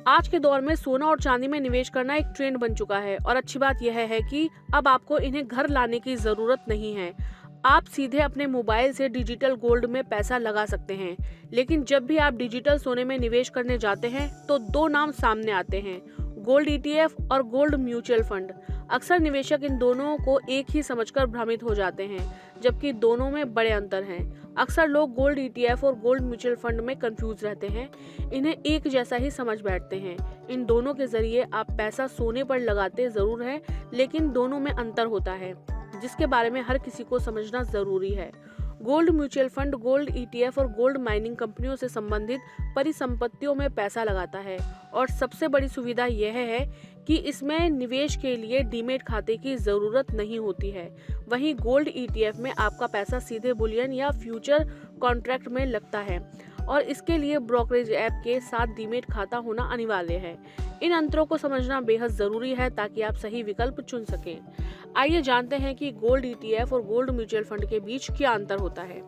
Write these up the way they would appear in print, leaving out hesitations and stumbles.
आज के दौर में सोना और चांदी में निवेश करना एक ट्रेंड बन चुका है और अच्छी बात यह है कि अब आपको इन्हें घर लाने की जरूरत नहीं है। आप सीधे अपने मोबाइल से डिजिटल गोल्ड में पैसा लगा सकते हैं। लेकिन जब भी आप डिजिटल सोने में निवेश करने जाते हैं तो दो नाम सामने आते हैं, गोल्ड ईटीएफ और गोल्ड म्यूचुअल फंड। अक्सर निवेशक इन दोनों को एक ही समझकर भ्रमित हो जाते हैं, जबकि दोनों में बड़े अंतर हैं। अक्सर लोग गोल्ड ईटीएफ और गोल्ड म्यूचुअल फंड में कंफ्यूज रहते हैं, इन्हें एक जैसा ही समझ बैठते हैं। इन दोनों के जरिए आप पैसा सोने पर लगाते जरूर हैं, लेकिन दोनों में अंतर होता है, जिसके बारे में हर किसी को समझना जरूरी है। Gold mutual fund gold ETF और गोल्ड माइनिंग कंपनियों से संबंधित परिसंपत्तियों में पैसा लगाता है और सबसे बड़ी सुविधा यह है कि इसमें निवेश के लिए डीमेट खाते की जरूरत नहीं होती है। वहीं गोल्ड ईटीएफ में आपका पैसा सीधे बुलियन या फ्यूचर कॉन्ट्रैक्ट में लगता है और इसके लिए ब्रोकरेज ऐप के साथ डीमेट खाता होना अनिवार्य है। इन अंतरों को समझना बेहद जरूरी है ताकि आप सही विकल्प चुन सकें। आइए जानते हैं कि गोल्ड ईटीएफ और गोल्ड म्यूचुअल फंड के बीच क्या अंतर होता है।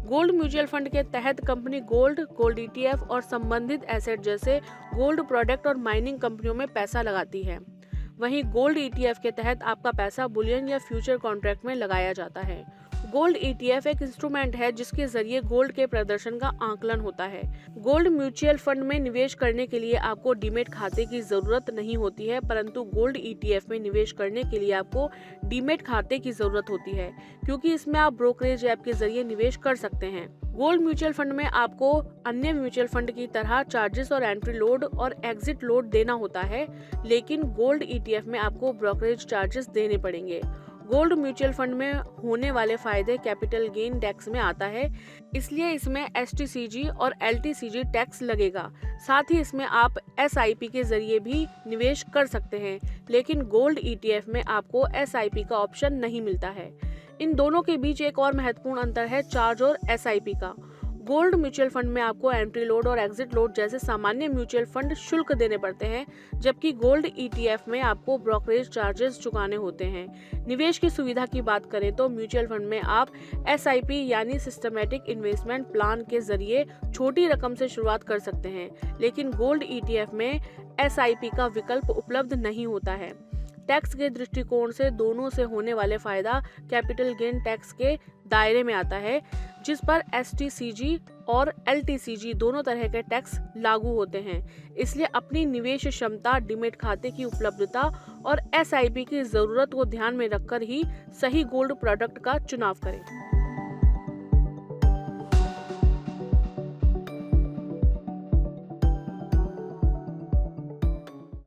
गोल्ड म्यूचुअल फंड के तहत कंपनी गोल्ड ईटीएफ और संबंधित एसेट जैसे गोल्ड प्रोडक्ट और माइनिंग कंपनियों में पैसा लगाती है। वहीं गोल्ड ईटीएफ के तहत आपका पैसा बुलियन या फ्यूचर कॉन्ट्रैक्ट में लगाया जाता है। गोल्ड ईटीएफ एक इंस्ट्रूमेंट है जिसके जरिए गोल्ड के प्रदर्शन का आकलन होता है। गोल्ड म्यूचुअल फंड में निवेश करने के लिए आपको डीमेट खाते की जरूरत नहीं होती है, परंतु गोल्ड ईटीएफ में निवेश करने के लिए आपको डीमेट खाते की जरूरत होती है, क्योंकि इसमें आप ब्रोकरेज ऐप के जरिए निवेश कर सकते हैं। गोल्ड म्यूचुअल फंड में आपको अन्य म्यूचुअल फंड की तरह चार्जेस और एंट्री लोड और एग्जिट लोड देना होता है, लेकिन गोल्ड ईटीएफ में आपको ब्रोकरेज चार्जेस देने पड़ेंगे। गोल्ड म्यूचुअल फंड में होने वाले फायदे कैपिटल गेन टैक्स में आता है, इसलिए इसमें एसटीसीजी और एलटीसीजी टैक्स लगेगा। साथ ही इसमें आप एसआईपी के जरिए भी निवेश कर सकते हैं, लेकिन गोल्ड ईटीएफ में आपको एसआईपी का ऑप्शन नहीं मिलता है। इन दोनों के बीच एक और महत्वपूर्ण अंतर है चार्ज और एसआईपी का। गोल्ड म्यूचुअल फंड में आपको एंट्री लोड और एग्जिट लोड जैसे सामान्य म्यूचुअल फंड शुल्क देने पड़ते हैं, जबकि गोल्ड ईटीएफ में आपको ब्रोकरेज चार्जेस चुकाने होते हैं। निवेश की सुविधा की बात करें तो म्यूचुअल फंड में आप एसआईपी यानी सिस्टमैटिक इन्वेस्टमेंट प्लान के जरिए छोटी रकम से शुरुआत कर सकते हैं, लेकिन गोल्ड ईटीएफ में एसआईपी का विकल्प उपलब्ध नहीं होता है। टैक्स के दृष्टिकोण से दोनों से होने वाले फायदा कैपिटल गेन टैक्स के दायरे में आता है, जिस पर एसटीसीजी और एलटीसीजी दोनों तरह के टैक्स लागू होते हैं। इसलिए अपनी निवेश क्षमता, डीमेट खाते की उपलब्धता और एसआईपी की जरूरत को ध्यान में रखकर ही सही गोल्ड प्रोडक्ट का चुनाव करें।